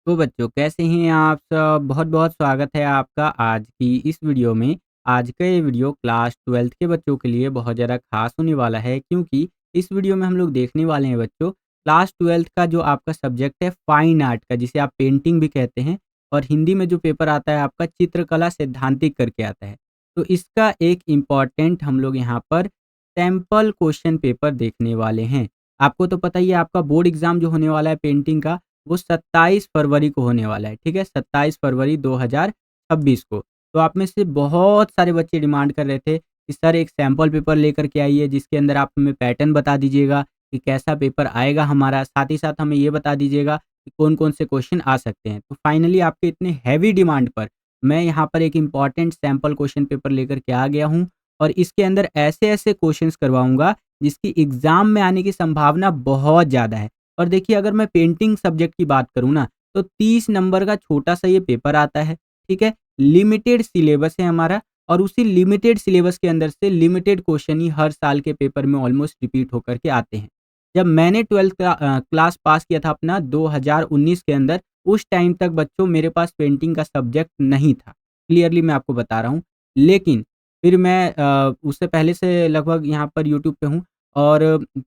तो बच्चों कैसे हैं आप सब? बहुत-बहुत स्वागत है आपका आज की इस वीडियो में। आज का ये वीडियो क्लास 12th के बच्चों के लिए बहुत ज़्यादा ख़ास होने वाला है क्योंकि इस वीडियो में हम लोग देखने वाले हैं बच्चों क्लास 12th का जो आपका सब्जेक्ट है फाइन आर्ट का जिसे आप पेंटिंग भी कहते हैं और हिंदी में जो पेपर आता है आपका चित्रकला सैद्धांतिक करके आता है। तो इसका एक इम्पॉर्टेंट हम लोग यहाँ पर सैंपल क्वेश्चन पेपर देखने वाले हैं। आपको तो पता ही है आपका बोर्ड एग्ज़ाम जो होने वाला है पेंटिंग का वो 27 फरवरी को होने वाला है, ठीक है? 27 फरवरी 2026 को। तो आप में से बहुत सारे बच्चे डिमांड कर रहे थे कि सर एक सैंपल पेपर लेकर के आइए जिसके अंदर आप हमें पैटर्न बता दीजिएगा कि कैसा पेपर आएगा हमारा, साथ ही साथ हमें ये बता दीजिएगा कि कौन-कौन से क्वेश्चन आ सकते हैं। तो फाइनली आपके इतने हेवी डिमांड पर मैं यहाँ पर एक इम्पॉर्टेंट सैंपल क्वेश्चन पेपर लेकर के आ गया हूँ और इसके अंदर ऐसे-ऐसे क्वेश्चंस करवाऊँगा जिसकी एग्ज़ाम में आने की संभावना बहुत ज़्यादा है। और देखिए अगर मैं पेंटिंग सब्जेक्ट की बात करूँ ना, तो 30 नंबर का छोटा-सा ये पेपर आता है, ठीक है? लिमिटेड सिलेबस है हमारा और उसी लिमिटेड सिलेबस के अंदर से लिमिटेड क्वेश्चन ही हर साल के पेपर में ऑलमोस्ट रिपीट होकर के आते हैं। जब मैंने 12th क्लास पास किया था अपना 2019 के अंदर, उस टाइम तक बच्चों मेरे पास पेंटिंग का सब्जेक्ट नहीं था। क्लियरली मैं आपको बता रहा हूँ। लेकिन फिर मैं उससे पहले से लगभग यहाँ पर यूट्यूब पे हूँ और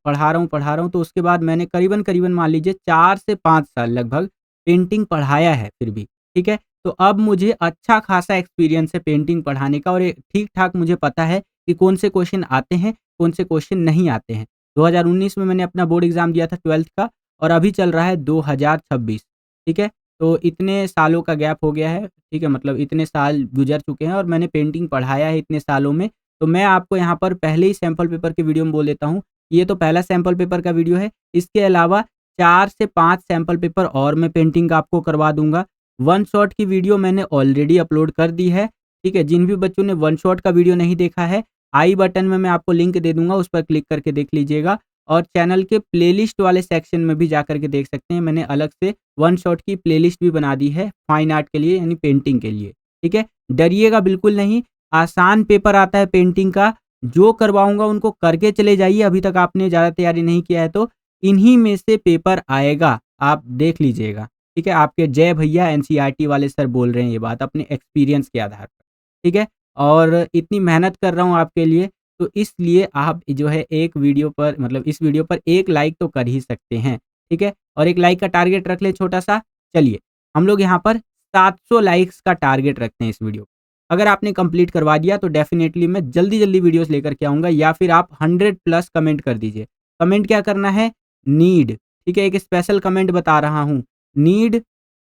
पढ़ा रहा हूँ तो उसके बाद मैंने करीबन-करीबन मान लीजिए 4 से 5 साल लगभग पेंटिंग पढ़ाया है फिर भी, ठीक है? तो अब मुझे अच्छा खासा एक्सपीरियंस है पेंटिंग पढ़ाने का और ये ठीक-ठाक मुझे पता है कि कौन से क्वेश्चन आते हैं, कौन से क्वेश्चन नहीं आते हैं। 2019 में मैंने अपना बोर्ड एग्ज़ाम दिया था 12th का और अभी चल रहा है 2026, ठीक है? तो इतने सालों का गैप हो गया है, ठीक है? मतलब इतने साल गुज़र चुके हैं और मैंने पेंटिंग पढ़ाया है इतने सालों में, तो मैं आपको यहाँ पर पहले ही सैंपल पेपर के वीडियो में बोल देता हूँ ये तो पहला सैंपल पेपर का वीडियो है। इसके अलावा 4 से 5 सैंपल पेपर और मैं पेंटिंग का आपको करवा दूँगा। वन शॉट की वीडियो मैंने ऑलरेडी अपलोड कर दी है, ठीक है? जिन भी बच्चों ने वन शॉट का वीडियो नहीं देखा है, आई बटन में मैं आपको लिंक दे दूँगा, उस पर क्लिक करके देख लीजिएगा और चैनल के प्लेलिस्ट वाले सेक्शन में भी जाकर के देख सकते हैं। मैंने अलग से वन शॉट की प्लेलिस्ट भी बना दी है, फाइन आर्ट के लिए यानी पेंटिंग के लिए, ठीक है? डरिएगा बिल्कुल नहीं, आसान पेपर आता है पेंटिंग का जो करवाऊँगा उनको करके चले जाइए, अभी तक आपने ज़्यादा तैयारी नहीं किया है तो, इन्हीं में से पेपर आएगा, आप देख लीजिएगा, ठीक है? आपके जय भैया एनसीईआरटी वाले सर बोल रहे हैं ये बात अपने एक्सपीरियंस के आधार पर, ठीक है? और इतनी मेहनत कर रहा हूँ आपके लिए, तो इसलिए आप जो है एक वीडियो पर मतलब इस वीडियो पर 1 लाइक तो कर ही सकते हैं, ठीक है? और 1 लाइक का टारगेट रख लें छोटा-सा, चलिए, हम लोग यहाँ पर 700 लाइक्स का टारगेट रखते हैं इस वीडियो अगर आपने कंप्लीट करवा दिया तो डेफ़िनेटली मैं जल्दी-जल्दी वीडियोज़ लेकर के आऊँगा या फिर आप 100 प्लस कमेंट कर दीजिए। कमेंट क्या करना है? नीड, ठीक है? एक स्पेशल कमेंट बता रहा हूँ, नीड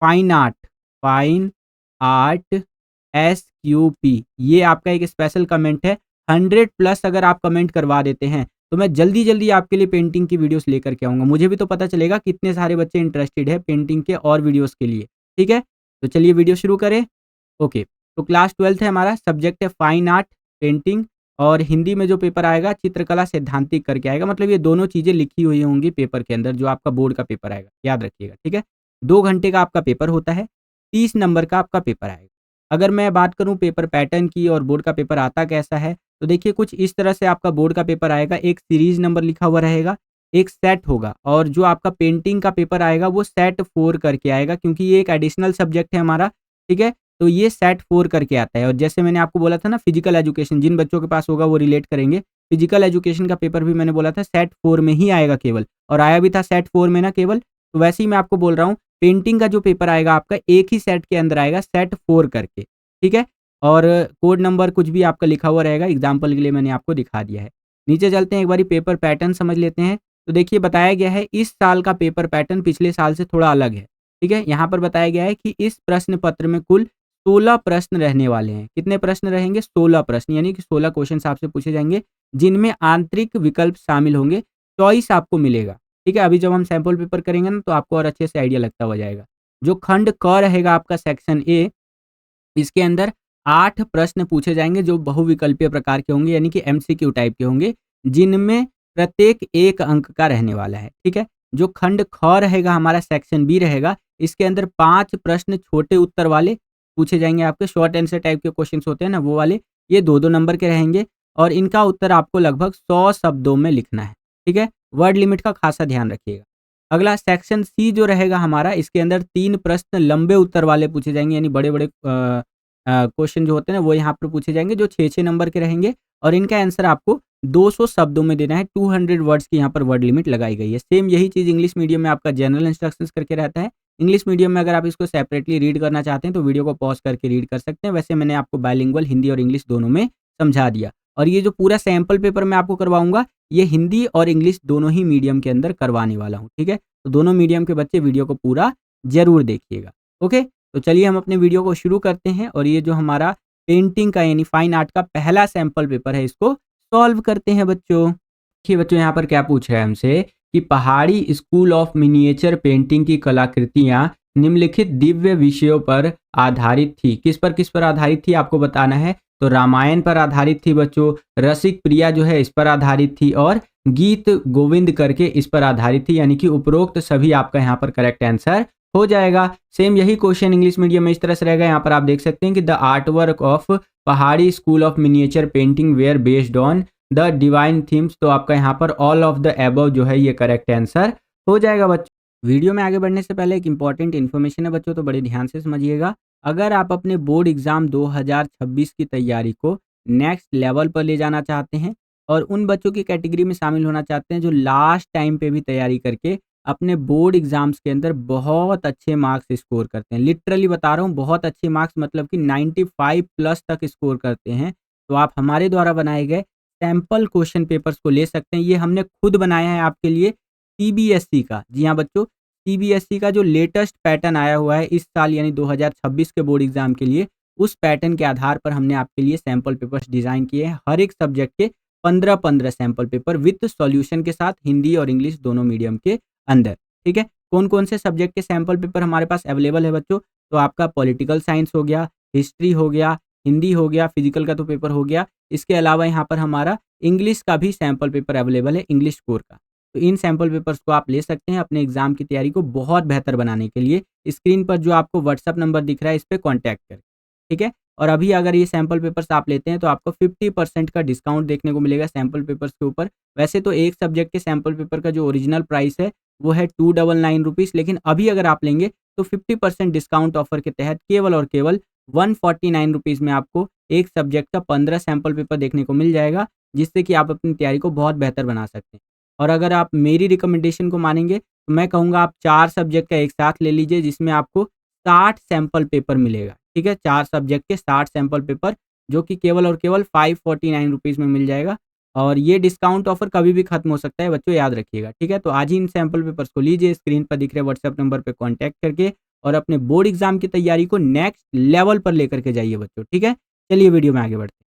फाइन आर्ट एसक्यूपी ये आपका एक स्पेशल कमेंट है। 100 प्लस अगर आप कमेंट करवा देते हैं, तो मैं जल्दी-जल्दी आपके लिए पेंटिंग की वीडियोज़ लेकर के आऊँगा। मुझे भी तो पता चलेगा कितने सारे बच्चे इंटरेस्टेड है पेंटिंग के और वीडियोज़ के लिए, ठीक है? तो चलिए वीडियो शुरू करें। ओके। तो क्लास 12th है हमारा सब्जेक्ट है फाइन आर्ट पेंटिंग और हिंदी में जो पेपर आएगा चित्रकला सैद्धांतिक करके आएगा मतलब ये दोनों चीज़ें लिखी हुई होंगी पेपर के अंदर जो आपका बोर्ड का पेपर आएगा याद रखिएगा ठीक है 2 घंटे का आपका पेपर होता है 30 नंबर का आपका पेपर आएगा अगर मैं बात करूं पेपर पैटर्न की और बोर्ड का पेपर आता कैसा है तो देखिए कुछ इस तरह से आपका बोर्ड का पेपर आएगा एक सीरीज नंबर लिखा हुआ रहेगा एक सेट होगा और जो आपका पेंटिंग का पेपर आएगा वो सेट 4 करके आएगा क्योंकि ये एक एडिशनल सब्जेक्ट है हमारा ठीक है तो ये सेट 4 करके आता है और जैसे मैंने आपको बोला था ना फिजिकल एजुकेशन जिन बच्चों के पास होगा वो रिलेट करेंगे फिजिकल एजुकेशन का पेपर भी मैंने बोला था सेट 4 में ही आएगा केवल और आया भी था सेट 4 में ना केवल तो वैसे ही मैं आपको बोल रहा हूँ पेंटिंग का जो पेपर आएगा आपका एक ही सेट के अंदर आएगा सेट 4 करके ठीक है और कोड नंबर कुछ भी आपका लिखा हुआ रहेगा एग्जाम्पल के लिए मैंने आपको दिखा दिया है नीचे चलते हैं एक बारी पेपर पैटर्न समझ लेते हैं तो देखिए बताया गया है इस साल का पेपर पैटर्न पिछले साल से थोड़ा अलग है ठीक है यहाँ पर बताया गया है कि इस प्रश्न पत्र में कुल 16 प्रश्न रहने वाले हैं कितने प्रश्न रहेंगे 16 प्रश्न यानी कि 16 क्वेश्चन आपसे पूछे जाएंगे जिनमें आंतरिक विकल्प शामिल होंगे चॉइस आपको मिलेगा ठीक है अभी जब हम सैंपल पेपर करेंगे ना तो आपको और अच्छे से आइडिया लगता हुआ जाएगा जो खंड क रहेगा आपका सेक्शन ए इसके अंदर 8 प्रश्न पूछे जाएंगे जो बहुविकल्पीय प्रकार के होंगे यानी कि एमसीक्यू टाइप के होंगे जिनमें प्रत्येक 1 अंक का रहने वाला है ठीक है जो खंड ख रहेगा हमारा सेक्शन बी रहेगा इसके अंदर 5 प्रश्न छोटे उत्तर वाले पूछे जाएंगे आपके शॉर्ट आंसर टाइप के क्वेश्चंस होते हैं ना वो वाले ये 2-2 नंबर के रहेंगे और इनका उत्तर आपको लगभग 100 शब्दों में लिखना है ठीक है वर्ड लिमिट का खासा ध्यान रखिएगा अगला सेक्शन सी जो रहेगा हमारा, इसके अंदर 3 प्रश्न लंबे उत्तर वाले पूछे जाएँगे, यानी बड़े-बड़े क्वेश्चन जो होते हैं ना वो यहाँ पर पूछे जाएँगे, जो 6-6 नंबर के रहेंगे और इनका आंसर आपको 200 शब्दों में देना है। 200 वर्ड्स की यहाँ पर वर्ड लिमिट लगाई गई है। सेम यही चीज़ इंग्लिश मीडियम में आपका जनरल इंस्ट्रक्शंस करके रहता है। इंग्लिश मीडियम में अगर आप इसको सेपरेटली रीड करना चाहते हैं तो वीडियो को पॉज़ करके रीड कर सकते हैं। वैसे मैंने आपको बाइलिंगुअल हिंदी और इंग्लिश दोनों में समझा दिया। और ये जो पूरा सैंपल पेपर मैं आपको करवाऊँगा, ये हिंदी और इंग्लिश दोनों ही मीडियम के अंदर करवाने वाला हूँ, ठीक है? तो दोनों मीडियम के बच्चे वीडियो को पूरा ज़रूर देखिएगा, ओके? तो चलिए हम अपने वीडियो को शुरू करते हैं और ये जो हमारा पेंटिंग का यानी फाइन आर्ट का पहला सैंपल पेपर है, इसको सॉल्व करते हैं बच्चों। देखिए बच्चों, यहाँ पर क्या पूछ रहा है हमसे कि पहाड़ी स्कूल ऑफ मिनिएचर पेंटिंग की कलाकृतियाँ निम्नलिखित दिव्य विषयों पर आधारित थी। किस पर आधारित थी आपको बताना है। तो रामायण पर आधारित थी बच्चों, रसिक प्रिया जो है इस पर आधारित थी और गीत गोविंद करके इस पर आधारित थी, यानी कि उपरोक्त सभी आपका यहाँ पर करेक्ट आंसर हो जाएगा। सेम यही क्वेश्चन इंग्लिश मीडियम में इस तरह से रहेगा। यहाँ पर आप देख सकते हैं कि the art work of Pahari school of miniature painting were based on the divine themes. तो आपका यहाँ पर ऑल ऑफ द एबव जो है ये करेक्ट आंसर हो जाएगा बच्चों। वीडियो में आगे बढ़ने से पहले एक इंपॉर्टेंट इन्फॉर्मेशन है बच्चों, तो बड़े ध्यान से समझिएगा। अगर आप अपने बोर्ड एग्जाम 2026 की तैयारी को नेक्स्ट लेवल पर ले जाना चाहते हैं और उन बच्चों की कैटेगरी में शामिल होना चाहते हैं जो लास्ट टाइम पे भी तैयारी करके अपने बोर्ड एग्जाम्स के अंदर बहुत अच्छे मार्क्स स्कोर करते हैं, लिटरली बता रहा हूँ बहुत अच्छे मार्क्स, मतलब कि 95 प्लस तक स्कोर करते हैं, तो आप हमारे द्वारा बनाए गए सैम्पल क्वेश्चन पेपर्स को ले सकते हैं। ये हमने खुद बनाया है आपके लिए सीबीएसई का। जी हाँ बच्चों, सीबीएसई का जो लेटेस्ट पैटर्न आया हुआ है इस साल यानी 2026 के बोर्ड एग्जाम के लिए, उस पैटर्न के आधार पर हमने आपके लिए सैम्पल पेपर्स डिज़ाइन किए हैं। हर एक सब्जेक्ट के 15-15 सैम्पल पेपर विथ सॉल्यूशन के साथ, हिंदी और इंग्लिश दोनों मीडियम के अंदर, ठीक है। कौन कौन से सब्जेक्ट के सैम्पल पेपर हमारे पास अवेलेबल है बच्चों, तो आपका पॉलिटिकल साइंस हो गया, हिस्ट्री हो गया, हिंदी हो गया, फिजिकल का तो पेपर हो गया। इसके अलावा यहाँ पर हमारा इंग्लिश का भी सैम्पल पेपर अवेलेबल है, इंग्लिश कोर का। तो इन सैम्पल पेपर्स को आप ले सकते हैं अपने एग्जाम की तैयारी को बहुत बेहतर बनाने के लिए। स्क्रीन पर जो आपको व्हाट्सअप नंबर दिख रहा है इस पर कॉन्टैक्ट करें, ठीक है। और अभी अगर ये सैम्पल पेपर्स आप लेते हैं तो आपको 50% का डिस्काउंट देखने को मिलेगा सैम्पल पेपर्स के ऊपर। वैसे तो एक सब्जेक्ट के सैम्पल पेपर का जो ओरिजिनल प्राइस है वो है 299 रुपीज़, लेकिन अभी अगर आप लेंगे तो 50% डिस्काउंट ऑफर के तहत केवल और केवल 149 रुपीज़ में आपको एक सब्जेक्ट का 15 सैम्पल पेपर देखने को मिल जाएगा, जिससे कि आप अपनी तैयारी को बहुत बेहतर बना सकते हैं। और अगर आप मेरी रिकमेंडेशन को मानेंगे तो मैं कहूँगा आप 4 सब्जेक्ट का एक साथ ले लीजिए, जिसमें आपको 60 सैम्पल पेपर मिलेगा, ठीक है। 4 सब्जेक्ट के 60 सैम्पल पेपर जो कि केवल और केवल 549 रुपीज़ में मिल जाएगा। और ये डिस्काउंट ऑफर कभी भी खत्म हो सकता है बच्चों, याद रखिएगा, ठीक है। तो आज ही इन सैम्पल पेपर्स को लीजिए, स्क्रीन पर दिख रहे व्हाट्सएप नंबर पर कॉन्टैक्ट करके, और अपने बोर्ड एग्जाम की तैयारी को नेक्स्ट लेवल पर लेकर के जाइए बच्चों, ठीक है। चलिए वीडियो में आगे बढ़ते हैं।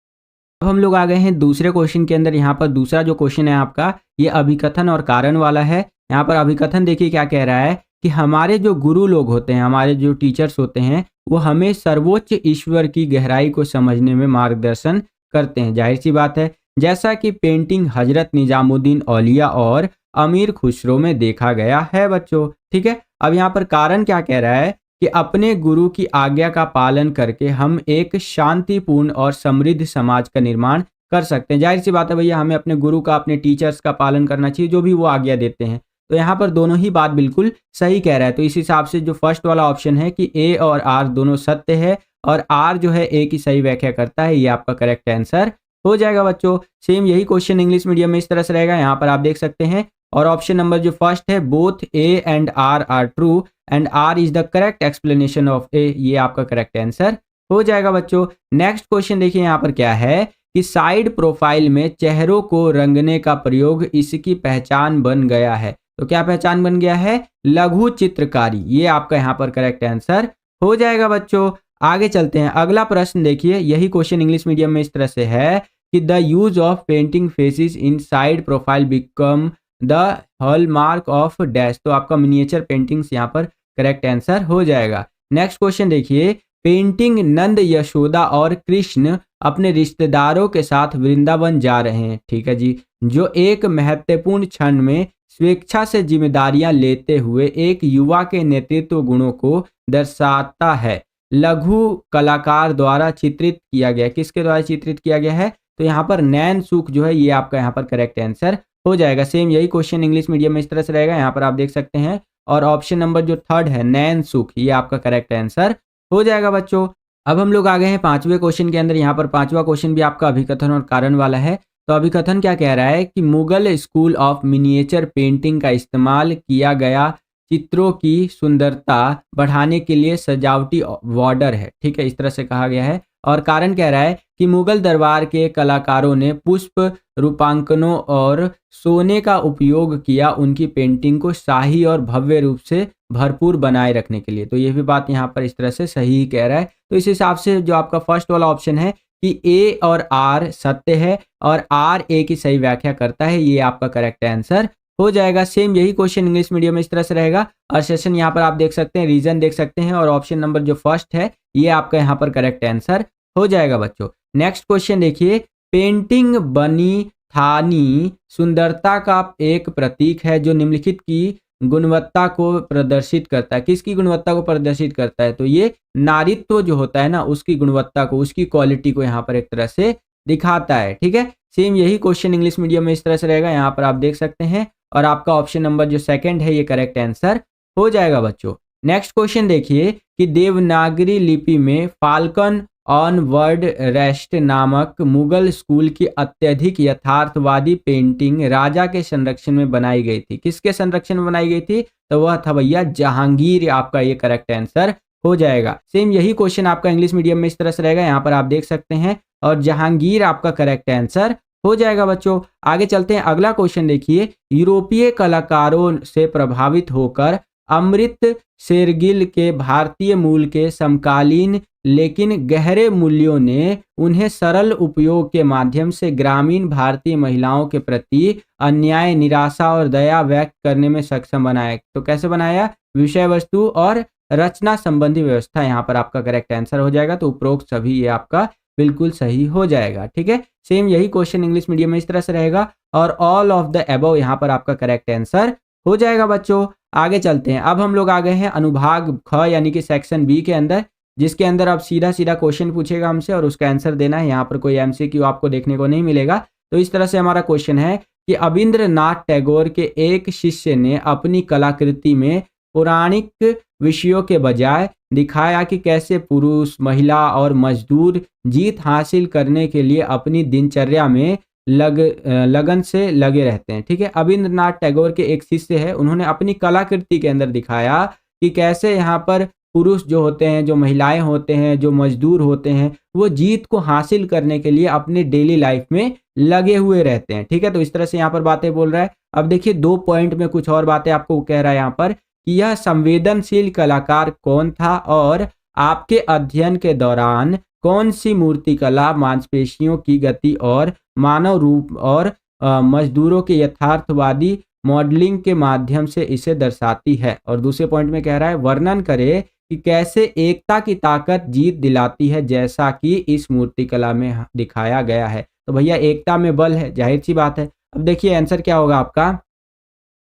अब हम लोग आ गए हैं दूसरे क्वेश्चन के अंदर। यहाँ पर दूसरा जो क्वेश्चन है आपका, ये अभिकथन और कारण वाला है। यहाँ पर अभिकथन देखिए क्या कह रहा है कि हमारे जो गुरु लोग होते हैं, हमारे जो टीचर्स होते हैं, वो हमें सर्वोच्च ईश्वर की गहराई को समझने में मार्गदर्शन करते हैं। जाहिर सी बात है, जैसा कि पेंटिंग हजरत निजामुद्दीन औलिया और अमीर खुसरो में देखा गया है बच्चों, ठीक है। अब यहाँ पर कारण क्या कह रहा है कि अपने गुरु की आज्ञा का पालन करके हम एक शांतिपूर्ण और समृद्ध समाज का निर्माण कर सकते हैं। जाहिर सी बात है भैया, हमें अपने गुरु का, अपने टीचर्स का पालन करना चाहिए, जो भी वो आज्ञा देते हैं। तो यहाँ पर दोनों ही बात बिल्कुल सही कह रहा है। तो इस हिसाब से जो फर्स्ट वाला ऑप्शन है कि ए और आर दोनों सत्य है और आर जो है ए की सही व्याख्या करता है, ये आपका करेक्ट आंसर हो जाएगा बच्चों। सेम यही क्वेश्चन इंग्लिश मीडियम में इस तरह से रहेगा, यहाँ पर आप देख सकते हैं। और ऑप्शन नंबर जो फर्स्ट है, both A and R true and R is the correct explanation of A, ये आपका करेक्ट आंसर हो जाएगा बच्चों। नेक्स्ट क्वेश्चन देखिए यहाँ पर क्या है कि साइड प्रोफाइल में चेहरों को रंगने का प्रयोग इसकी पहचान बन गया है। तो क्या पहचान बन गया है? लघु चित्रकारी, ये आपका यहाँ पर करेक्ट आंसर हो जाएगा बच्चों। आगे चलते हैं, अगला प्रश्न देखिए, यही क्वेश्चन इंग्लिश मीडियम में इस तरह से है कि the use of painting faces in side profile become the hallmark of dash. तो आपका मिनिएचर पेंटिंग्स यहाँ पर करेक्ट आंसर हो जाएगा। नेक्स्ट क्वेश्चन देखिए, पेंटिंग नंद यशोदा और कृष्ण अपने रिश्तेदारों के साथ वृंदावन जा रहे हैं, ठीक है जी, जो एक महत्वपूर्ण क्षण में स्वेच्छा से जिम्मेदारियां लेते हुए एक युवा के नेतृत्व गुणों को दर्शाता है। लघु कलाकार द्वारा चित्रित किया गया, किसके द्वारा चित्रित किया गया है? तो यहाँ पर नैन सुख जो है, ये आपका यहाँ पर करेक्ट आंसर हो जाएगा। सेम यही क्वेश्चन इंग्लिश मीडियम में इस तरह से रहेगा, यहाँ पर आप देख सकते हैं। और ऑप्शन नंबर जो थर्ड है नैन सुख, ये आपका करेक्ट आंसर हो जाएगा बच्चों। अब हम लोग आ गए हैं पांचवें क्वेश्चन के अंदर। यहाँ पर पांचवा क्वेश्चन भी आपका अभिकथन और कारण वाला है। तो अभिकथन क्या कह रहा है कि Mughal school of miniature painting का इस्तेमाल किया गया चित्रों की सुंदरता बढ़ाने के लिए सजावटी बॉर्डर है। ठीक है, इस तरह से कहा गया है। और कारण कह रहा है कि मुगल दरबार के कलाकारों ने पुष्प रूपांकनों और सोने का उपयोग किया उनकी पेंटिंग को शाही और भव्य रूप से भरपूर बनाए रखने के लिए। तो ये भी बात यहाँ पर इस तरह से सही कह रहा है। तो इस हिसाब से जो आपका फर्स्ट वाला ऑप्शन है कि ए और आर सत्य है और आर ए की सही व्याख्या करता है, ये आपका करेक्ट आंसर हो जाएगा। सेम यही क्वेश्चन इंग्लिश मीडियम में इस तरह से रहेगा। और सेशन यहाँ पर आप देख सकते हैं, रीजन देख सकते हैं, और ऑप्शन नंबर जो फर्स्ट है ये आपका यहाँ पर करेक्ट आंसर हो जाएगा बच्चों। नेक्स्ट क्वेश्चन देखिए, पेंटिंग बनी थानी सुंदरता का एक प्रतीक है जो निम्नलिखित की गुणवत्ता को प्रदर्शित करता है। किसकी गुणवत्ता को प्रदर्शित करता है? तो ये नारीत्व जो होता है ना, उसकी गुणवत्ता को, उसकी क्वालिटी को यहाँ पर एक तरह से दिखाता है। ठीक है, सेम यही क्वेश्चन इंग्लिश मीडियम में इस तरह से रहेगा, यहाँ पर आप देख सकते हैं। और आपका ऑप्शन नंबर जो सेकंड है ये करेक्ट आंसर हो जाएगा बच्चों। नेक्स्ट क्वेश्चन देखिए कि देवनागरी लिपि में फाल्कन ऑन वर्ड रेस्ट नामक मुगल स्कूल की अत्यधिक यथार्थवादी पेंटिंग राजा के संरक्षण में बनाई गई थी। किसके संरक्षण में बनाई गई थी? तो वह था भैया जहांगीर, आपका ये करेक्ट आंसर हो जाएगा। सेम यही क्वेश्चन आपका इंग्लिश मीडियम में इस तरह से रहेगा, यहाँ पर आप देख सकते हैं। और जहांगीर आपका करेक्ट आंसर हो जाएगा बच्चों। आगे चलते हैं, अगला क्वेश्चन देखिए, यूरोपीय कलाकारों से प्रभावित होकर अमृत शेरगिल के भारतीय मूल के समकालीन लेकिन गहरे मूल्यों ने उन्हें सरल उपयोग के माध्यम से ग्रामीण भारतीय महिलाओं के प्रति अन्याय, निराशा और दया व्यक्त करने में सक्षम बनाया। तो कैसे बनाया? विषय वस्तु और रचना संबंधी व्यवस्था, यहाँ पर आपका करेक्ट आंसर हो जाएगा। तो उपरोक्त सभी ये आपका बिल्कुल सही हो जाएगा। ठीक है, सेम यही क्वेश्चन इंग्लिश मीडियम में इस तरह से रहेगा। और ऑल ऑफ द अबव यहाँ पर आपका करेक्ट आंसर हो जाएगा बच्चों। आगे चलते हैं, अब हम लोग आ गए हैं अनुभाग ख यानी कि सेक्शन बी के अंदर, जिसके अंदर अब सीधा सीधा क्वेश्चन पूछेगा हमसे और उसका आंसर देना है। यहाँ पर कोई एमसीक्यू आपको देखने को नहीं मिलेगा। तो इस तरह से हमारा क्वेश्चन है कि अविंद्रनाथ टैगोर के एक शिष्य ने अपनी कलाकृति में पौराणिक विषयों के बजाय दिखाया कि कैसे पुरुष, महिला और मजदूर जीत हासिल करने के लिए अपनी दिनचर्या में लगन से लगे रहते हैं। ठीक है, अविंद्रनाथ टैगोर के एक शिष्य है, उन्होंने अपनी कलाकृति के अंदर दिखाया कि कैसे यहाँ पर पुरुष जो होते हैं, जो महिलाएं होते हैं, जो मजदूर होते हैं, वो जीत को हासिल करने के लिए अपने डेली लाइफ में लगे हुए रहते हैं। ठीक है, तो इस तरह से यहाँ पर बातें बोल रहा है। अब देखिए 2 पॉइंट में कुछ और बातें आपको कह रहा है यहाँ पर कि यह संवेदनशील कलाकार कौन था और आपके अध्ययन के दौरान कौन सी मूर्तिकला मांसपेशियों की गति और मानव रूप और मजदूरों के यथार्थवादी मॉडलिंग के माध्यम से इसे दर्शाती है। और दूसरे पॉइंट में कह रहा है वर्णन करे कि कैसे एकता की ताकत जीत दिलाती है जैसा कि इस मूर्तिकला में दिखाया गया है। तो भैया एकता में बल है, जाहिर सी बात है। अब देखिए आंसर क्या होगा आपका,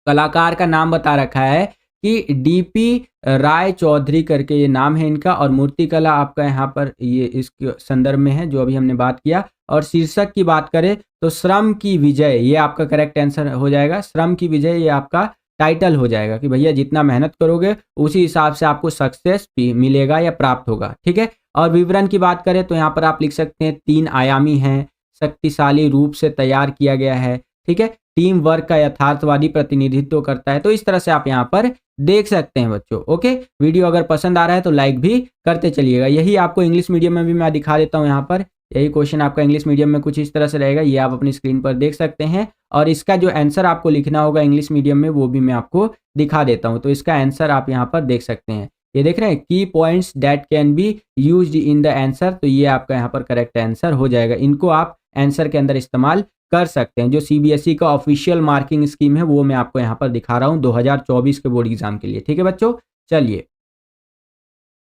कलाकार का नाम बता रखा है कि डीपी राय चौधरी करके ये नाम है इनका, और मूर्तिकला आपका यहाँ पर ये इसके संदर्भ में है जो अभी हमने बात किया। और शीर्षक की बात करें तो श्रम की विजय, ये आपका करेक्ट आंसर हो जाएगा। श्रम की विजय ये आपका टाइटल हो जाएगा कि भैया जितना मेहनत करोगे उसी हिसाब से आपको सक्सेस मिलेगा या प्राप्त होगा। ठीक है, और विवरण की बात करें तो यहाँ पर आप लिख सकते हैं 3 आयामी है, शक्तिशाली रूप से तैयार किया गया है। ठीक है, टीम वर्क का यथार्थवादी प्रतिनिधित्व करता है। तो इस तरह से आप यहाँ पर देख सकते हैं बच्चों। ओके, वीडियो अगर पसंद आ रहा है तो लाइक भी करते चलिएगा। यही आपको इंग्लिश मीडियम में भी मैं दिखा देता हूँ। यहाँ पर यही क्वेश्चन आपका इंग्लिश मीडियम में कुछ इस तरह से रहेगा, ये आप अपनी स्क्रीन पर देख सकते हैं। और इसका जो आंसर आपको लिखना होगा इंग्लिश मीडियम में वो भी मैं आपको दिखा देता हूँ। तो इसका आंसर आप यहाँ पर देख सकते हैं, ये देख रहे हैं, की points that can be used in the answer. तो ये आपका यहाँ पर करेक्ट आंसर हो जाएगा। इनको आप आंसर के अंदर इस्तेमाल कर सकते हैं। जो सीबीएसई का ऑफिशियल मार्किंग स्कीम है वो मैं आपको यहाँ पर दिखा रहा हूँ 2024 के बोर्ड एग्जाम के लिए। ठीक है बच्चों, चलिए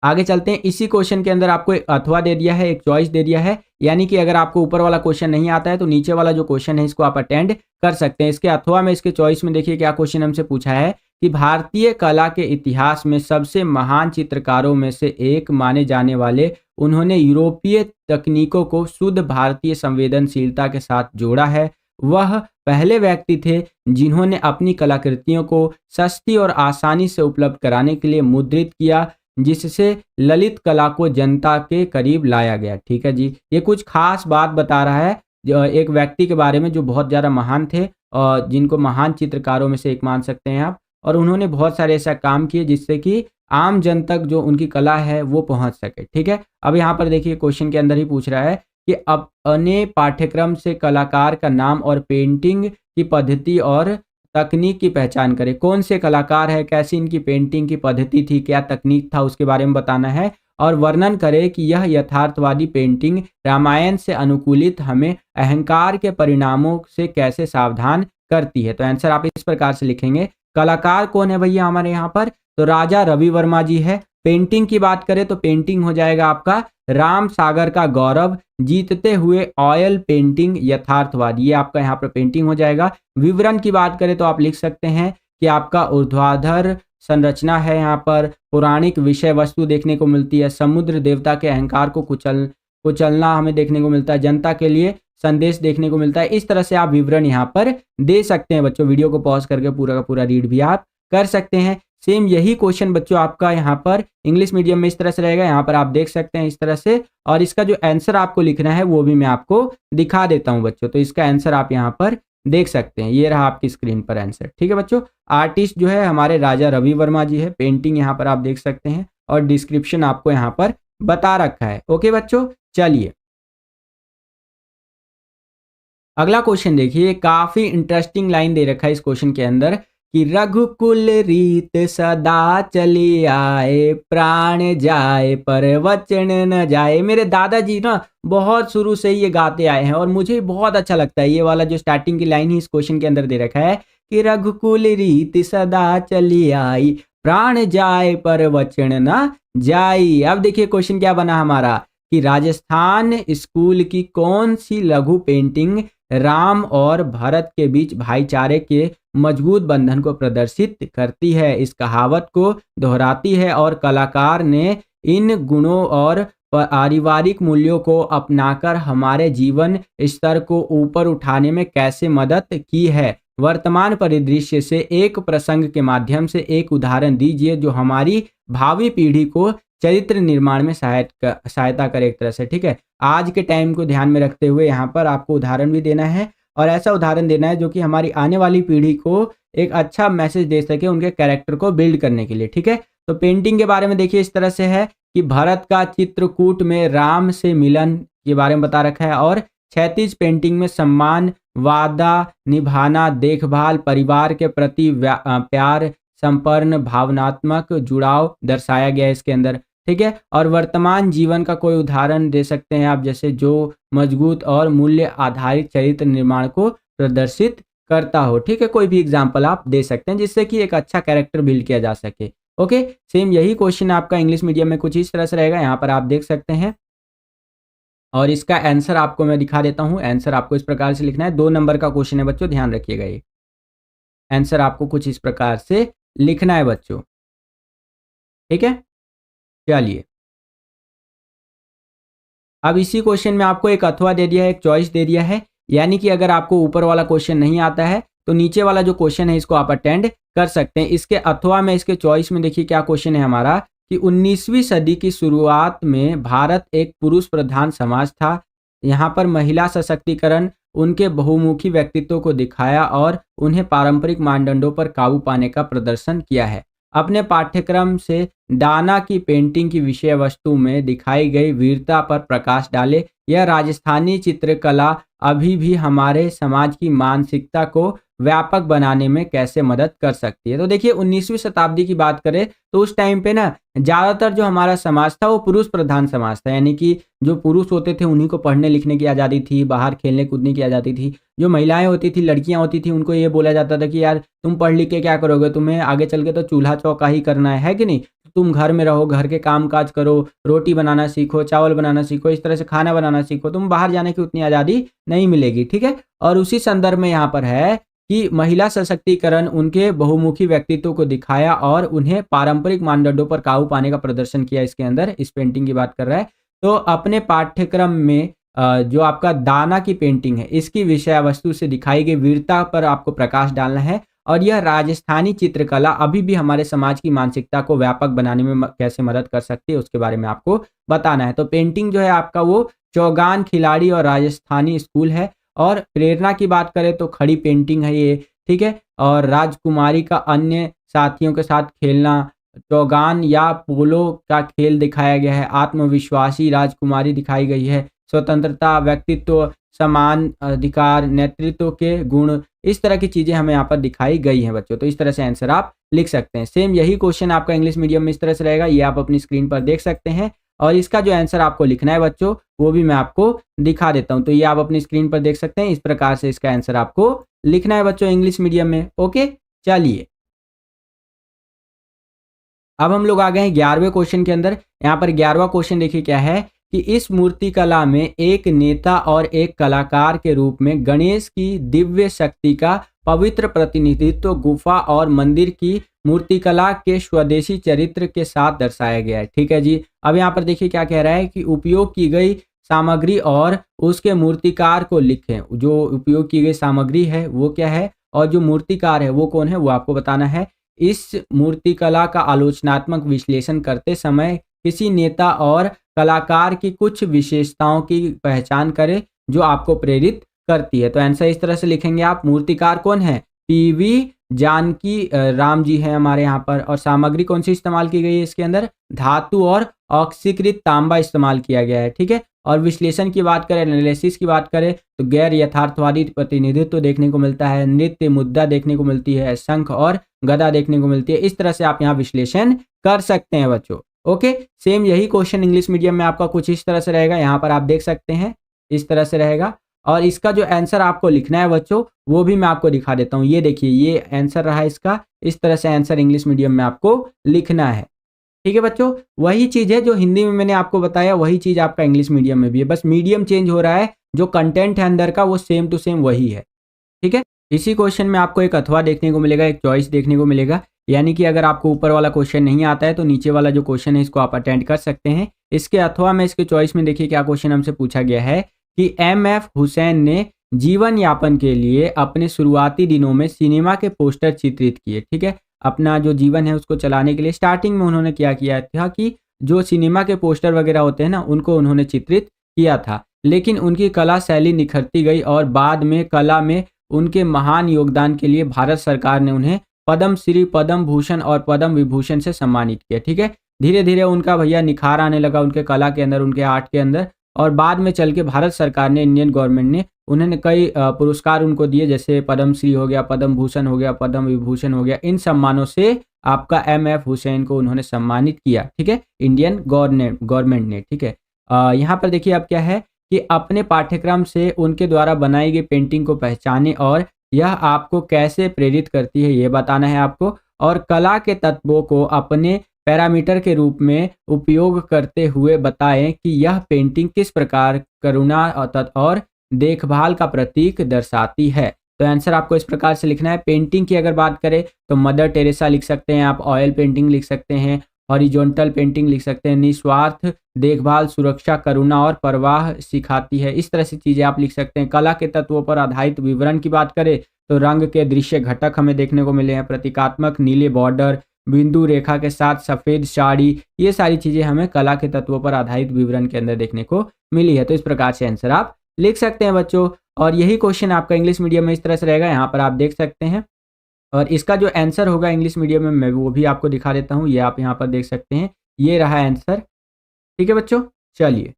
आगे चलते हैं। इसी क्वेश्चन के अंदर आपको एक अथवा दे दिया है, एक चॉइस दे दिया है, यानी कि अगर आपको ऊपर वाला क्वेश्चन नहीं आता है तो नीचे वाला जो क्वेश्चन है इसको आप अटेंड कर सकते हैं। इसके अथवा में, इसके चॉइस में देखिए क्या क्वेश्चन हमसे पूछा है कि भारतीय कला के इतिहास में सबसे महान चित्रकारों में से एक माने जाने वाले उन्होंने यूरोपीय तकनीकों को शुद्ध भारतीय संवेदनशीलता के साथ जोड़ा है। वह पहले व्यक्ति थे जिन्होंने अपनी कलाकृतियों को सस्ती और आसानी से उपलब्ध कराने के लिए मुद्रित किया, जिससे ललित कला को जनता के करीब लाया गया। ठीक है जी, ये कुछ खास बात बता रहा है एक व्यक्ति के बारे में जो बहुत ज़्यादा महान थे और जिनको महान चित्रकारों में से एक मान सकते हैं आप। और उन्होंने बहुत सारे ऐसा काम किए जिससे कि आम जन तक जो उनकी कला है वो पहुंच सके। ठीक है, अब यहाँ पर देखिए क्वेश्चन के अंदर ही पूछ रहा है कि अपने पाठ्यक्रम से कलाकार का नाम और पेंटिंग की पद्धति और तकनीक की पहचान करें। कौन से कलाकार है, कैसी इनकी पेंटिंग की पद्धति थी, क्या तकनीक था, उसके बारे में बताना है। और वर्णन करें कि यह यथार्थवादी पेंटिंग रामायण से अनुकूलित हमें अहंकार के परिणामों से कैसे सावधान करती है। तो आंसर आप इस प्रकार से लिखेंगे। कलाकार कौन है भैया हमारे यहाँ पर, तो राजा रवि वर्मा जी है। पेंटिंग की बात करें तो पेंटिंग हो जाएगा आपका राम सागर का गौरव, जीतते हुए ऑयल पेंटिंग यथार्थवादी, ये आपका यहाँ पर पेंटिंग हो जाएगा। विवरण की बात करें तो आप लिख सकते हैं कि आपका ऊर्ध्वाधर संरचना है, यहाँ पर पौराणिक विषय वस्तु देखने को मिलती है, समुद्र देवता के अहंकार को कुचलना हमें देखने को मिलता है, जनता के लिए संदेश देखने को मिलता है। इस तरह से आप विवरण यहाँ पर दे सकते हैं बच्चों। वीडियो को पॉज करके पूरा का पूरा रीड भी आप कर सकते हैं। सेम यही क्वेश्चन बच्चों आपका यहाँ पर इंग्लिश मीडियम में इस तरह से रहेगा, यहाँ पर आप देख सकते हैं इस तरह से। और इसका जो आंसर आपको लिखना है वो भी मैं आपको दिखा देता हूँ बच्चों। तो इसका आंसर आप यहाँ पर देख सकते हैं, ये रहा आपकी स्क्रीन पर आंसर। ठीक है बच्चों, आर्टिस्ट जो है हमारे राजा रवि वर्मा जी है, पेंटिंग यहाँ पर आप देख सकते हैं और डिस्क्रिप्शन आपको यहाँ पर बता रखा है। ओके बच्चों, चलिए अगला क्वेश्चन देखिए। काफी इंटरेस्टिंग लाइन दे रखा है इस क्वेश्चन के अंदर कि रघुकुल रीत सदा चली आए, प्राण जाए पर वचन न जाए। मेरे दादाजी ना बहुत शुरू से ही ये गाते आए हैं और मुझे बहुत अच्छा लगता है ये वाला जो स्टार्टिंग की लाइन ही इस क्वेश्चन के अंदर दे रखा है कि रघुकुल रीत सदा चली आई, प्राण जाए पर वचन न जाई। अब देखिए क्वेश्चन क्या बना हमारा कि राजस्थान स्कूल की कौन सी लघु पेंटिंग राम और भरत के बीच भाईचारे के मजबूत बंधन को प्रदर्शित करती है, इस कहावत को दोहराती है और कलाकार ने इन गुणों और पारिवारिक मूल्यों को अपनाकर हमारे जीवन स्तर को ऊपर उठाने में कैसे मदद की है। वर्तमान परिदृश्य से एक प्रसंग के माध्यम से एक उदाहरण दीजिए जो हमारी भावी पीढ़ी को चरित्र निर्माण में सहायता करे एक तरह से। ठीक है, आज के टाइम को ध्यान में रखते हुए यहाँ पर आपको उदाहरण भी देना है और ऐसा उदाहरण देना है जो कि हमारी आने वाली पीढ़ी को एक अच्छा मैसेज दे सके उनके कैरेक्टर को बिल्ड करने के लिए। ठीक है, तो पेंटिंग के बारे में देखिए इस तरह से है कि भरत का चित्रकूट में राम से मिलन के बारे में बता रखा है और क्षैतिज पेंटिंग में सम्मान, वादा निभाना, देखभाल, परिवार के प्रति प्यार, संपन्न भावनात्मक जुड़ाव दर्शाया गया है इसके अंदर। ठीक है, और वर्तमान जीवन का कोई उदाहरण दे सकते हैं आप, जैसे जो मजबूत और मूल्य आधारित चरित्र निर्माण को प्रदर्शित करता हो। ठीक है, कोई भी एग्जाम्पल आप दे सकते हैं जिससे कि एक अच्छा कैरेक्टर बिल्ड किया जा सके। ओके, सेम यही क्वेश्चन आपका इंग्लिश मीडियम में कुछ इस तरह से रहेगा, यहाँ पर आप देख सकते हैं और इसका आंसर आपको मैं दिखा देता हूँ। आंसर आपको इस प्रकार से लिखना है, 2 नंबर का क्वेश्चन है बच्चों, ध्यान रखिएगा। ये आंसर आपको कुछ इस प्रकार से लिखना है बच्चों। ठीक है, चलिए अब इसी क्वेश्चन में आपको एक अथवा दे दिया है, एक चॉइस दे दिया है, यानी कि अगर आपको ऊपर वाला क्वेश्चन नहीं आता है तो नीचे वाला जो क्वेश्चन है इसको आप अटेंड कर सकते हैं। इसके अथवा में इसके चॉइस में देखिए क्या क्वेश्चन है हमारा कि 19वीं सदी की शुरुआत में भारत एक पुरुष प्रधान समाज था। यहाँ पर महिला सशक्तिकरण उनके बहुमुखी व्यक्तित्व को दिखाया और उन्हें पारंपरिक मानदंडों पर काबू पाने का प्रदर्शन किया है। अपने पाठ्यक्रम से डाना की पेंटिंग की विषय वस्तु में दिखाई गई वीरता पर प्रकाश डाले। यह राजस्थानी चित्रकला अभी भी हमारे समाज की मानसिकता को व्यापक बनाने में कैसे मदद कर सकती है। तो देखिए 19वीं शताब्दी की बात करें तो उस टाइम पे ना ज़्यादातर जो हमारा समाज था वो पुरुष प्रधान समाज था, यानी कि जो पुरुष होते थे उन्हीं को पढ़ने लिखने की आज़ादी थी, बाहर खेलने कूदने की आज़ादी थी। जो महिलाएं होती थी, लड़कियां होती थी, उनको ये बोला जाता था कि यार तुम पढ़ लिख के क्या करोगे, तुम्हें आगे चल के तो चूल्हा चौका ही करना है कि नहीं, तुम घर में रहो, घर के काम काज करो, रोटी बनाना सीखो, चावल बनाना सीखो, इस तरह से खाना बनाना सीखो, तुम बाहर जाने की उतनी आज़ादी नहीं मिलेगी। ठीक है, और उसी संदर्भ में यहाँ पर है कि महिला सशक्तिकरण उनके बहुमुखी व्यक्तित्व को दिखाया और उन्हें पारंपरिक मानदंडों पर काबू पाने का प्रदर्शन किया। इसके अंदर इस पेंटिंग की बात कर रहा है। तो अपने पाठ्यक्रम में जो आपका दाना की पेंटिंग है, इसकी विषय वस्तु से दिखाई गई वीरता पर आपको प्रकाश डालना है और यह राजस्थानी चित्रकला अभी भी हमारे समाज की मानसिकता को व्यापक बनाने में कैसे मदद कर सकती है, उसके बारे में आपको बताना है। तो पेंटिंग जो है आपका वो चौगान खिलाड़ी और राजस्थानी स्कूल है। और प्रेरणा की बात करें तो खड़ी पेंटिंग है ये, ठीक है। और राजकुमारी का अन्य साथियों के साथ खेलना, चौगान या पोलो का खेल दिखाया गया है, आत्मविश्वासी राजकुमारी दिखाई गई है, स्वतंत्रता, व्यक्तित्व, समान अधिकार, नेतृत्व के गुण, इस तरह की चीज़ें हमें यहाँ पर दिखाई गई हैं बच्चों। तो इस तरह से आंसर आप लिख सकते हैं। सेम यही क्वेश्चन आपका इंग्लिश मीडियम में इस तरह से रहेगा, ये आप अपनी स्क्रीन पर देख सकते हैं। और इसका जो आंसर आपको लिखना है बच्चों, वो भी मैं आपको दिखा देता हूँ। तो ये आप अपनी स्क्रीन पर देख सकते हैं, इस प्रकार से इसका आंसर आपको लिखना है बच्चों इंग्लिश मीडियम में। ओके, चलिए अब हम लोग आ गए हैं 11वें क्वेश्चन के अंदर। यहाँ पर 11वां क्वेश्चन देखिए क्या है कि इस मूर्ति कला में एक नेता और एक कलाकार के रूप में गणेश की दिव्य शक्ति का पवित्र प्रतिनिधित्व गुफा और मंदिर की मूर्तिकला के स्वदेशी चरित्र के साथ दर्शाया गया है। ठीक है जी। अब यहाँ पर देखिए क्या कह रहा है कि उपयोग की गई सामग्री और उसके मूर्तिकार को लिखें। जो उपयोग की गई सामग्री है वो क्या है और जो मूर्तिकार है वो कौन है, वो आपको बताना है। इस मूर्तिकला का आलोचनात्मक विश्लेषण करते समय किसी नेता और कलाकार की कुछ विशेषताओं की पहचान करें जो आपको प्रेरित करती है। तो आंसर इस तरह से लिखेंगे आप, मूर्तिकार कौन है, पीवी जानकी राम जी हैं हमारे यहाँ पर। और सामग्री कौन सी इस्तेमाल की गई है इसके अंदर, धातु और ऑक्सीकृत तांबा इस्तेमाल किया गया है। ठीक है। और विश्लेषण की बात करें, एनालिसिस की बात करें तो गैर यथार्थवादी प्रतिनिधित्व देखने को मिलता है, नृत्य मुद्रा देखने को मिलती है, शंख और गदा देखने को मिलती है। इस तरह से आप यहाँ विश्लेषण कर सकते हैं बच्चों। ओके, सेम यही क्वेश्चन इंग्लिश मीडियम में आपका कुछ इस तरह से रहेगा, यहाँ पर आप देख सकते हैं इस तरह से रहेगा। और इसका जो आंसर आपको लिखना है बच्चों वो भी मैं आपको दिखा देता हूँ। ये देखिए ये आंसर रहा इसका, इस तरह से आंसर इंग्लिश मीडियम में आपको लिखना है। ठीक है बच्चों, वही चीज़ है जो हिंदी में मैंने आपको बताया, वही चीज़ आपका इंग्लिश मीडियम में भी है, बस मीडियम चेंज हो रहा है, जो कंटेंट है अंदर का वो सेम टू सेम वही है। ठीक है। इसी क्वेश्चन में आपको एक अथवा देखने को मिलेगा, एक चॉइस देखने को मिलेगा। यानी कि अगर आपको ऊपर वाला क्वेश्चन नहीं आता है तो नीचे वाला जो क्वेश्चन है इसको आप अटेंड कर सकते हैं। इसके अथवा में इसके चॉइस में देखिए क्या क्वेश्चन हमसे पूछा गया है कि एम.एफ. हुसैन ने जीवन यापन के लिए अपने शुरुआती दिनों में सिनेमा के पोस्टर चित्रित किए। ठीक है। अपना जो जीवन है उसको चलाने के लिए स्टार्टिंग में उन्होंने क्या किया था कि जो सिनेमा के पोस्टर वगैरह होते हैं ना उनको उन्होंने चित्रित किया था। लेकिन उनकी कला शैली निखरती गई और बाद में कला में उनके महान योगदान के लिए भारत सरकार ने उन्हें पद्म श्री, पद्म भूषण और पद्म विभूषण से सम्मानित किया। ठीक है। धीरे धीरे उनका भैया निखार आने लगा उनके कला के अंदर, उनके आर्ट के अंदर। और बाद में चल के भारत सरकार ने, इंडियन गवर्नमेंट ने उन्होंने कई पुरस्कार उनको दिए, जैसे पद्म श्री हो गया, पद्म भूषण हो गया, पद्म विभूषण हो गया। इन सम्मानों से आपका एम.एफ. हुसैन को उन्होंने सम्मानित किया। ठीक है, इंडियन गवर्नमेंट ने। ठीक है। यहाँ पर देखिए अब क्या है कि अपने पाठ्यक्रम से उनके द्वारा बनाई गई पेंटिंग को पहचाने और यह आपको कैसे प्रेरित करती है ये बताना है आपको। और कला के तत्वों को अपने पैरामीटर के रूप में उपयोग करते हुए बताएं कि यह पेंटिंग किस प्रकार करुणा और देखभाल का प्रतीक दर्शाती है। तो आंसर आपको इस प्रकार से लिखना है। पेंटिंग की अगर बात करें तो मदर टेरेसा लिख सकते हैं आप, ऑयल पेंटिंग लिख सकते हैं, हॉरिजॉन्टल पेंटिंग लिख सकते हैं, निस्वार्थ देखभाल, सुरक्षा, करुणा और परवाह सिखाती है। इस तरह से चीज़ें आप लिख सकते हैं। कला के तत्वों पर आधारित विवरण की बात करें तो रंग के दृश्य घटक हमें देखने को मिले हैं, प्रतीकात्मक नीले बॉर्डर, बिंदु रेखा के साथ सफ़ेद साड़ी, ये सारी चीज़ें हमें कला के तत्वों पर आधारित विवरण के अंदर देखने को मिली है। तो इस प्रकार से आंसर आप लिख सकते हैं बच्चों। और यही क्वेश्चन आपका इंग्लिश मीडियम में इस तरह से रहेगा, यहाँ पर आप देख सकते हैं। और इसका जो आंसर होगा इंग्लिश मीडियम में मैं वो भी आपको दिखा देता हूँ, ये आप यहाँ पर देख सकते हैं, ये रहा आंसर। ठीक है बच्चों, चलिए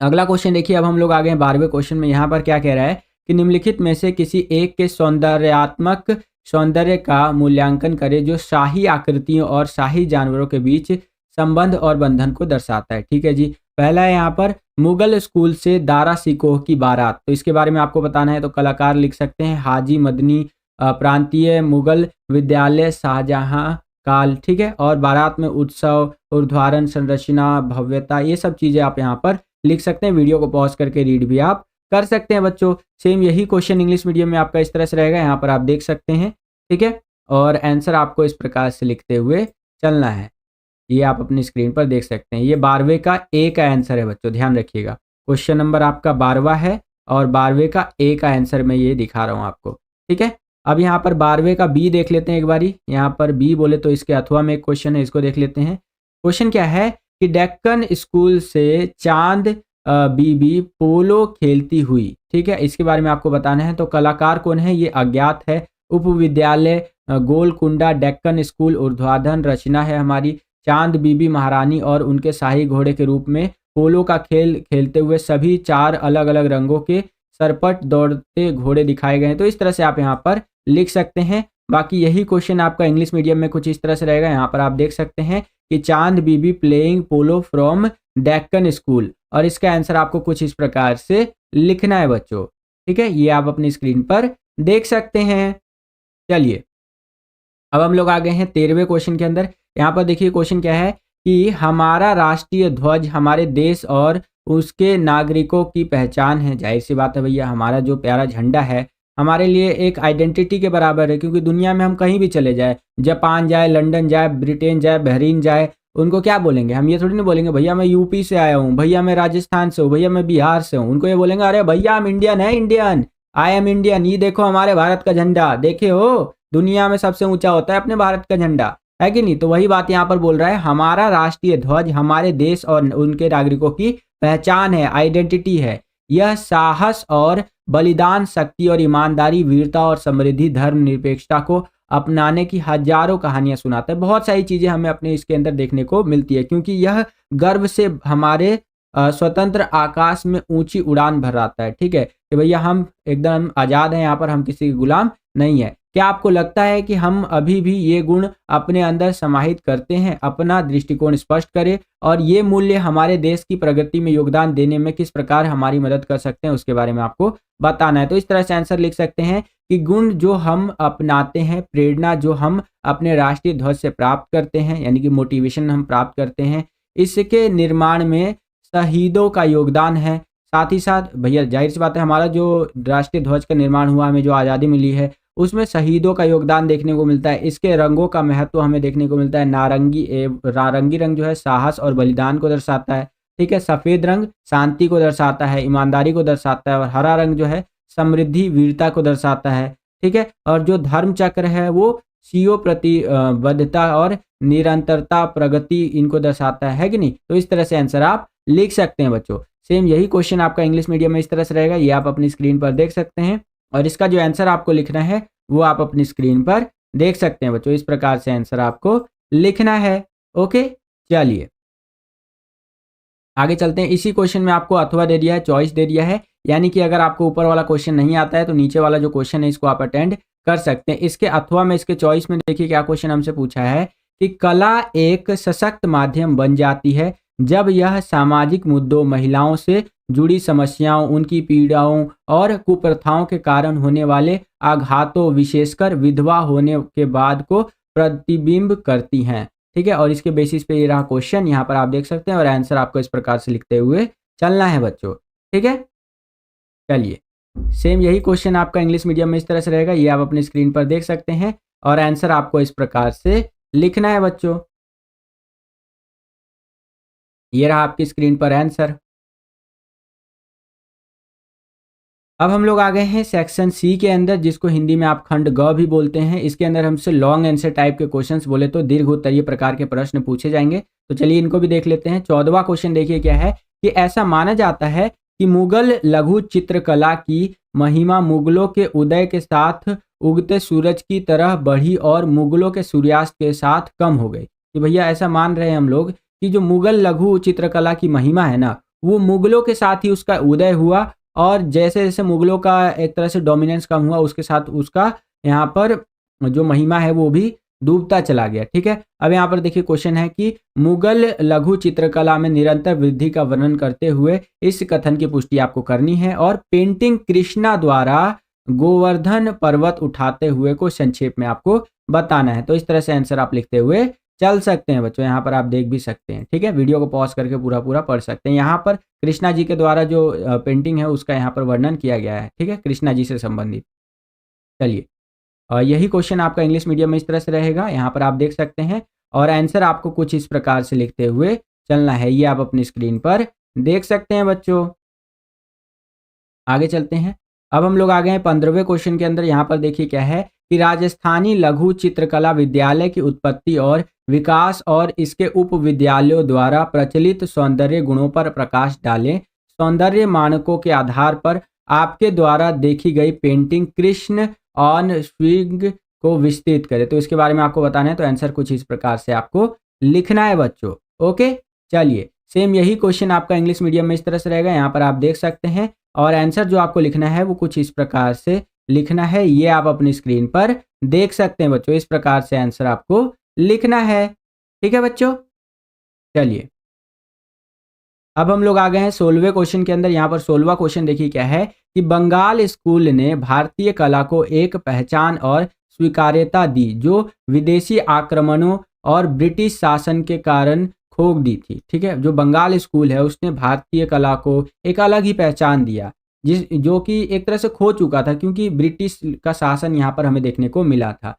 अगला क्वेश्चन देखिए। अब हम लोग आ गए हैं 12वें क्वेश्चन में। यहाँ पर क्या कह रहा है कि निम्नलिखित में से किसी एक के सौंदर्यात्मक सौंदर्य का मूल्यांकन करें जो शाही आकृतियों और शाही जानवरों के बीच संबंध और बंधन को दर्शाता है। ठीक है जी। पहला है यहाँ पर मुगल स्कूल से दारा सिकोह की बारात, तो इसके बारे में आपको बताना है। तो कलाकार लिख सकते हैं हाजी मदनी, प्रांतीय मुगल विद्यालय शाहजहां काल। ठीक है। और बारात में उत्सव, ऊर्ध्वाधर संरचना, भव्यता, ये सब चीज़ें आप यहाँ पर लिख सकते हैं। वीडियो को पॉज करके रीड भी आप कर सकते हैं बच्चों। सेम यही क्वेश्चन इंग्लिश मीडियम में आपका इस तरह से रहेगा, यहाँ पर आप देख सकते हैं। ठीक है। और आंसर आपको इस प्रकार से लिखते हुए चलना है, ये आप अपनी स्क्रीन पर देख सकते हैं। ये 12वें का ए का आंसर है बच्चों, ध्यान रखिएगा। क्वेश्चन नंबर आपका 12वां है और 12वें का ए का आंसर मैं ये दिखा रहा हूँ आपको, ठीक है। अब यहाँ पर 12वें का बी देख लेते हैं एक बारी। यहाँ पर बी बोले तो इसके अथवा में एक क्वेश्चन है, इसको देख लेते हैं। क्वेश्चन क्या है कि डेक्कन स्कूल से चांद बीबी पोलो खेलती हुई, ठीक है, इसके बारे में आपको बताना है। तो कलाकार कौन है ये अज्ञात है। उप विद्यालय गोलकुंडा डेक्कन स्कूल ऊर्ध्वाधन रचना है हमारी। चांद बीबी महारानी और उनके शाही घोड़े के रूप में पोलो का खेल खेलते हुए सभी 4 अलग अलग रंगों के सरपट दौड़ते घोड़े दिखाए गए हैं। तो इस तरह से आप यहाँ पर लिख सकते हैं। बाकी यही क्वेश्चन आपका इंग्लिश मीडियम में कुछ इस तरह से रहेगा। यहाँ पर आप देख सकते हैं कि Chand Bibi playing polo from Deccan school, और इसका आंसर आपको कुछ इस प्रकार से लिखना है बच्चों, ठीक है। ये आप अपनी स्क्रीन पर देख सकते हैं। चलिए अब हम लोग आ गए हैं 13वें क्वेश्चन के अंदर। यहाँ पर देखिए क्वेश्चन क्या है कि हमारा राष्ट्रीय ध्वज हमारे देश और उसके नागरिकों की पहचान है। जाहिर सी बात है भैया, हमारा जो प्यारा झंडा है हमारे लिए एक आइडेंटिटी के बराबर है, क्योंकि दुनिया में हम कहीं भी चले जाए, जापान जाए, लंदन जाए, ब्रिटेन जाए, बहरीन जाए, उनको क्या बोलेंगे? हम ये थोड़ी ना बोलेंगे भैया मैं यूपी से आया हूँ, भैया मैं राजस्थान से हूँ, भैया मैं बिहार से हूँ। उनको ये बोलेंगे अरे भैया हम इंडियन है, इंडियन, आई एम इंडियन, ये देखो हमारे भारत का झंडा, देखे हो दुनिया में सबसे ऊंचा होता है अपने भारत का झंडा, है कि नहीं। तो वही बात यहाँ पर बोल रहा है, हमारा राष्ट्रीय ध्वज हमारे देश और उनके नागरिकों की पहचान है, आइडेंटिटी है। यह साहस और बलिदान, शक्ति और ईमानदारी, वीरता और समृद्धि, धर्मनिरपेक्षता को अपनाने की हजारों कहानियां सुनाता है। बहुत सारी चीजें हमें अपने इसके अंदर देखने को मिलती है, क्योंकि यह गर्व से हमारे स्वतंत्र आकाश में ऊंची उड़ान भराता है, ठीक है, कि भैया हम एकदम आजाद हैं, यहाँ पर हम किसी के गुलाम नहीं है। क्या आपको लगता है कि हम अभी भी ये गुण अपने अंदर समाहित करते हैं? अपना दृष्टिकोण स्पष्ट करें और ये मूल्य हमारे देश की प्रगति में योगदान देने में किस प्रकार हमारी मदद कर सकते हैं, उसके बारे में आपको बताना है। तो इस तरह से आंसर लिख सकते हैं कि गुण जो हम अपनाते हैं, प्रेरणा जो हम अपने राष्ट्रीय ध्वज से प्राप्त करते हैं, यानी कि मोटिवेशन हम प्राप्त करते हैं, इसके निर्माण में शहीदों का योगदान है। साथ ही साथ भैया जाहिर सी बात है, हमारा जो राष्ट्रीय ध्वज का निर्माण हुआ, हमें जो आज़ादी मिली है, उसमें शहीदों का योगदान देखने को मिलता है। इसके रंगों का महत्व हमें देखने को मिलता है। नारंगी रंग जो है साहस और बलिदान को दर्शाता है, ठीक है। सफ़ेद रंग शांति को दर्शाता है, ईमानदारी को दर्शाता है, और हरा रंग जो है समृद्धि, वीरता को दर्शाता है, ठीक है। और जो धर्म चक्र है वो सीओ प्रतिबद्धता और निरंतरता, प्रगति, इनको दर्शाता है कि नहीं। तो इस तरह से आंसर आप लिख सकते हैं बच्चों। सेम यही क्वेश्चन आपका इंग्लिश मीडियम में इस तरह से रहेगा, ये आप अपनी स्क्रीन पर देख सकते हैं, और इसका जो आंसर आपको लिखना है वो आप अपनी स्क्रीन पर देख सकते हैं बच्चों। इस प्रकार से आंसर आपको लिखना है, ओके। चलिए आगे चलते हैं। इसी क्वेश्चन में आपको अथवा दे दिया है, चॉइस दे दिया है, यानी कि अगर आपको ऊपर वाला क्वेश्चन नहीं आता है तो नीचे वाला जो क्वेश्चन है इसको आप अटेंड कर सकते हैं। इसके अथवा में, इसके चॉइस में देखिए क्या क्वेश्चन हमसे पूछा है कि कला एक सशक्त माध्यम बन जाती है जब यह सामाजिक मुद्दों, महिलाओं से जुड़ी समस्याओं, उनकी पीड़ाओं और कुप्रथाओं के कारण होने वाले आघातों, विशेषकर विधवा होने के बाद को प्रतिबिंब करती हैं, ठीक है। और इसके बेसिस पे ये रहा क्वेश्चन, यहाँ पर आप देख सकते हैं, और आंसर आपको इस प्रकार से लिखते हुए चलना है बच्चों, ठीक है। चलिए सेम यही क्वेश्चन आपका इंग्लिश मीडियम में इस तरह से रहेगा, ये आप अपनी स्क्रीन पर देख सकते हैं, और आंसर आपको इस प्रकार से लिखना है बच्चों। ये रहा आपकी स्क्रीन पर आंसर। अब हम लोग आ गए हैं सेक्शन सी के अंदर, जिसको हिंदी में आप खंड ग भी बोलते हैं। इसके अंदर हमसे लॉन्ग आंसर टाइप के क्वेश्चंस, बोले तो दीर्घ उत्तरीय प्रकार के प्रश्न पूछे जाएंगे। तो चलिए इनको भी देख लेते हैं। 14वां क्वेश्चन देखिए क्या है कि ऐसा माना जाता है कि मुगल लघु चित्रकला की महिमा मुगलों के उदय के साथ उगते सूरज की तरह बढ़ी और मुगलों के सूर्यास्त के साथ कम हो गई। कि भैया ऐसा मान रहे हैं हम लोग कि जो मुगल लघु चित्रकला की महिमा है ना, वो मुगलों के साथ ही उसका उदय हुआ, और जैसे जैसे मुगलों का एक तरह से डोमिनेंस कम हुआ, उसके साथ उसका यहाँ पर जो महिमा है वो भी डूबता चला गया, ठीक है। अब यहाँ पर देखिए क्वेश्चन है कि मुगल लघु चित्रकला में निरंतर वृद्धि का वर्णन करते हुए इस कथन की पुष्टि आपको करनी है, और पेंटिंग कृष्णा द्वारा गोवर्धन पर्वत उठाते हुए को संक्षेप में आपको बताना है। तो इस तरह से आंसर आप लिखते हुए चल सकते हैं बच्चों। यहाँ पर आप देख भी सकते हैं, ठीक है, वीडियो को पॉज करके पूरा पूरा पढ़ सकते हैं। यहाँ पर कृष्णा जी के द्वारा जो पेंटिंग है उसका यहाँ पर वर्णन किया गया है, ठीक है, कृष्णा जी से संबंधित। चलिए यही क्वेश्चन आपका इंग्लिश मीडियम में इस तरह से रहेगा, यहाँ पर आप देख सकते हैं, और आंसर आपको कुछ इस प्रकार से लिखते हुए चलना है। ये आप अपनी स्क्रीन पर देख सकते हैं बच्चों। आगे चलते हैं। अब हम लोग आ गए हैं 15वें क्वेश्चन के अंदर। यहाँ पर देखिए क्या है कि राजस्थानी लघु चित्रकला विद्यालय की उत्पत्ति और विकास और इसके उप विद्यालयों द्वारा प्रचलित सौंदर्य गुणों पर प्रकाश डालें। सौंदर्य मानकों के आधार पर आपके द्वारा देखी गई पेंटिंग कृष्ण ऑन स्विंग को विस्तृत करें। तो इसके बारे में आपको बताना है, तो आंसर कुछ इस प्रकार से आपको लिखना है बच्चों। ओके, चलिए सेम यही क्वेश्चन आपका इंग्लिश मीडियम में इस तरह से रहेगा, यहाँ पर आप देख सकते हैं। और आंसर जो आपको लिखना है वो कुछ इस प्रकार से लिखना है, ये आप अपनी स्क्रीन पर देख सकते हैं बच्चों। इस प्रकार से आंसर आपको लिखना है, ठीक है बच्चों। चलिए अब हम लोग आ गए हैं 16वें क्वेश्चन के अंदर। यहाँ पर 16वां क्वेश्चन देखिए क्या है कि बंगाल स्कूल ने भारतीय कला को एक पहचान और स्वीकार्यता दी जो विदेशी आक्रमणों और ब्रिटिश शासन के कारण खो दी थी। ठीक है, जो बंगाल स्कूल है उसने भारतीय कला को एक अलग ही पहचान दिया, जो कि एक तरह से खो चुका था, क्योंकि ब्रिटिश का शासन यहाँ पर हमें देखने को मिला था।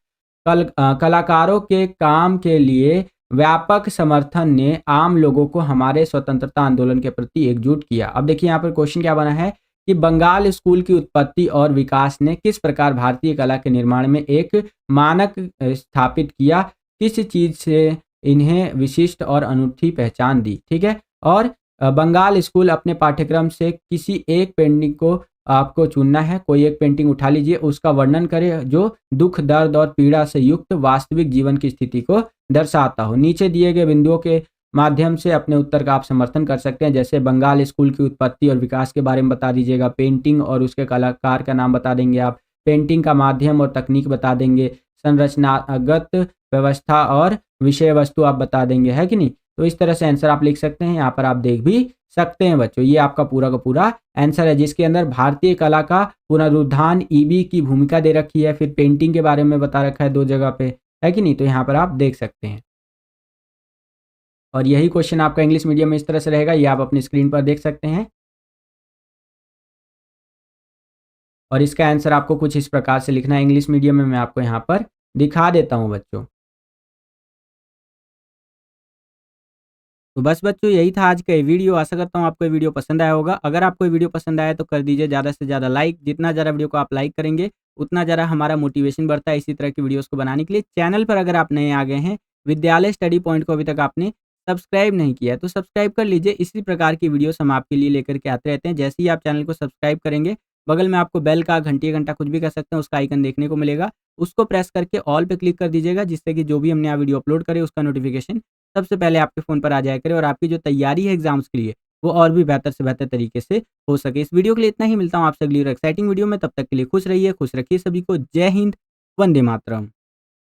कलाकारों के काम के लिए व्यापक समर्थन ने आम लोगों को हमारे स्वतंत्रता आंदोलन के प्रति एकजुट किया। अब देखिए यहाँ पर क्वेश्चन क्या बना है कि बंगाल स्कूल की उत्पत्ति और विकास ने किस प्रकार भारतीय कला के निर्माण में एक मानक स्थापित किया, किस चीज से इन्हें विशिष्ट और अनूठी पहचान दी। ठीक है, और बंगाल स्कूल अपने पाठ्यक्रम से किसी एक पेंटिंग को आपको चुनना है, कोई एक पेंटिंग उठा लीजिए, उसका वर्णन करें जो दुख दर्द और पीड़ा से युक्त वास्तविक जीवन की स्थिति को दर्शाता हो। नीचे दिए गए बिंदुओं के माध्यम से अपने उत्तर का आप समर्थन कर सकते हैं, जैसे बंगाल स्कूल की उत्पत्ति और विकास के बारे में बता दीजिएगा, पेंटिंग और उसके कलाकार का नाम बता देंगे आप, पेंटिंग का माध्यम और तकनीक बता देंगे, संरचनागत व्यवस्था और विषय वस्तु आप बता देंगे, है कि नहीं। तो इस तरह से आंसर आप लिख सकते हैं, यहाँ पर आप देख भी सकते हैं बच्चों। ये आपका पूरा का पूरा आंसर है, जिसके अंदर भारतीय कला का पुनरुत्थान ईबी की भूमिका दे रखी है, फिर पेंटिंग के बारे में बता रखा है 2 जगह पे, है कि नहीं। तो यहाँ पर आप देख सकते हैं, और यही क्वेश्चन आपका इंग्लिश मीडियम में इस तरह से रहेगा, ये आप अपनी स्क्रीन पर देख सकते हैं। और इसका आंसर आपको कुछ इस प्रकार से लिखना है, इंग्लिश मीडियम में मैं आपको यहाँ पर दिखा देता हूँ बच्चों। तो बस बच्चों यही था आज का ये वीडियो। आशा करता हूँ आपको ये वीडियो पसंद आया होगा। अगर आपको ये वीडियो पसंद आया तो कर दीजिए ज़्यादा से ज़्यादा लाइक। जितना ज़्यादा वीडियो को आप लाइक करेंगे उतना ज़्यादा हमारा मोटिवेशन बढ़ता है इसी तरह की वीडियोस को बनाने के लिए। चैनल पर अगर आप नए आ गए हैं, विद्यालय स्टडी पॉइंट को अभी तक आपने सब्सक्राइब नहीं किया है तो सब्सक्राइब कर लीजिए। इसी प्रकार की वीडियोस हम आपके लिए लेकर के आते रहते हैं। जैसे ही आप चैनल को सब्सक्राइब करेंगे, बगल में आपको बेल का, घंटी घंटा कुछ भी कर सकते हैं, उसका आइकन देखने को मिलेगा। उसको प्रेस करके ऑल पे क्लिक कर दीजिएगा, जिससे कि जो भी हमने नया वीडियो अपलोड करे उसका नोटिफिकेशन सबसे पहले आपके फ़ोन पर आ जाया करे और आपकी जो तैयारी है एग्जाम्स के लिए वो और भी बेहतर से बेहतर तरीके से हो सके। इस वीडियो के लिए इतना ही। मिलता हूँ आपसे अगली और एक्साइटिंग वीडियो में। तब तक के लिए खुश रहिए, खुश रखिए सभी को। जय हिंद, वंदे मातरम।